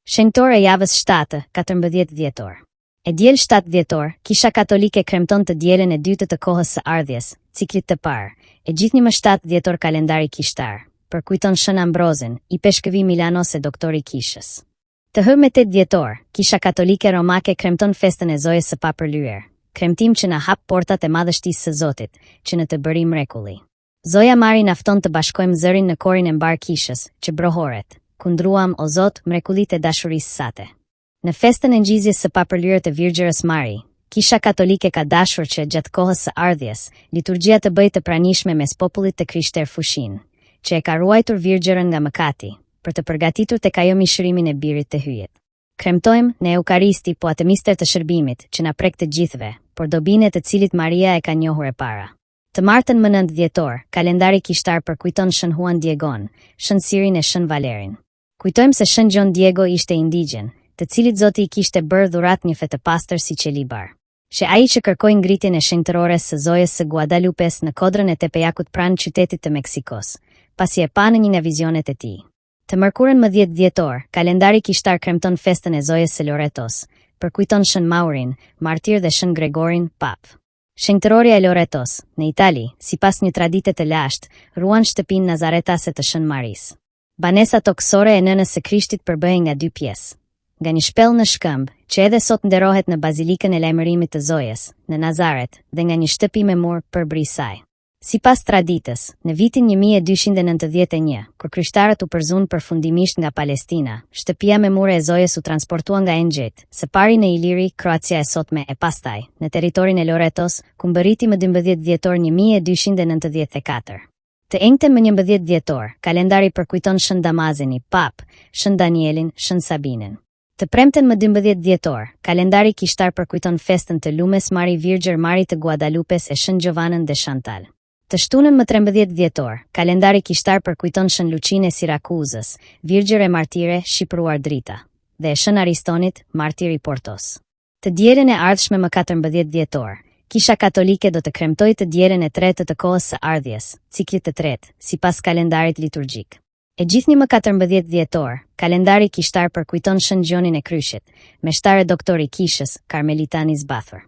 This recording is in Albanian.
Shenjtor e javës 7, 14 dhjetor. E diel 7 dhjetor, Kisha Katolike kremton të dielën e dytë të kohës së ardhjes, ciklit të parë, e gjithnjë më 7 dhjetor kalendari kishtar, përkujton Shën Ambrozin, i peshkëvi Milanos e doktori Kishës. Të hë me 8 dhjetor, Kisha Katolike Romake kremton festën e Zojës së Papërlyer, kremtim që na hap portat e madhështisë së Zotit, që në të bëri mrekulli. Zoja Mari nafton të bashkojmë zërin në korin e mbar Kishës, që brohoret. Kundruam o Zot mrekullitë e dashurisë sate. Në festën e ngjizjes së Papërlyer të Virgjërës Mari, Kisha Katolike ka dashur që gjatë kohës së ardhjes, liturgjia të bëjë të pranishme mes popullit të krishterë fushin, që e ka ruajtur Virgjërën nga mëkati, për të përgatitur tek ajo mishërimin e birit të hyjet. Kremtojmë në Eukaristi po atë mister të shërbimit, që na prek të gjithëve, por dobinë të cilit Maria e ka njohur e para. Të martën më 9 dhjetor, kalendari kishtar përkujton Shën Juan Diegon, Shën Sirin e Shën Valerin. Kujtojmë se Shën Gjon Diego ishte indigjen, të cilit Zoti i kishte bërë dhurat një fe të pastër si qelibar. She ai që kërkoi ngritjen e shenjtërores së Zojës së Guadalupes në kodrën e Tepejakut pranë qytetit të Meksikos, pasi e pa në një nga vizionet e tij. Të mërkurën më 10 dhjetor, kalendari kishtar kremton festën e Zojës së Loretos, përkujton Shën Maurin, martir dhe Shën Gregorin, pap. Shenjtëroria e Loretos, në Itali, sipas një tradite të lashtë, ruan shtëpinë nazaretase të Shën Maris. Banesa toksore e nënës së Krishtit përbëhej nga 2 pjesë. Nga një shpellë në shkëmb, që edhe sot nderohet në Bazilikën e Lajmërimit të Zojës, në Nazaret, dhe nga një shtëpi me mur përbri saj. Sipas traditës, në vitin 1291, kur krishtarët u përzun përfundimisht nga Palestina, shtëpia me mure e Zojës u transportua nga Engjit, së pari në Iliri, Kroacia e sotme, e pastaj, në territorin e Loretos, ku mbërriti më 12 dhjetor 1294. Të enjtën më 11 dhjetor, kalendari përkujton Shën Damazeni, pap, Shën Danielin, Shën Sabinen. Të premten më 12 dhjetor, kalendari kishtar përkujton festën të lumes Mari Virgjër Mari të Guadalupes e Shën Gjovanën de Chantal. Të shtunën më 13 dhjetor, kalendari kishtar përkujton Shën Luçinë e Sirakuzës, Virgjër e Martire, shqipruar drita, dhe e Shën Aristonit, martir i Portos. Të dielën e ardhshme më 14 dhjetor, Kisha Katolike do të kremtojë të dielën e tretë të kohës së ardhjes, ciklit të tretë, sipas kalendarit liturgjik. E gjithnjë më 14 dhjetor, kalendari kishtar përkujton Shën Gjonin e Kryshit, me shtare doktori Kishës, Karmelitani Zbathur.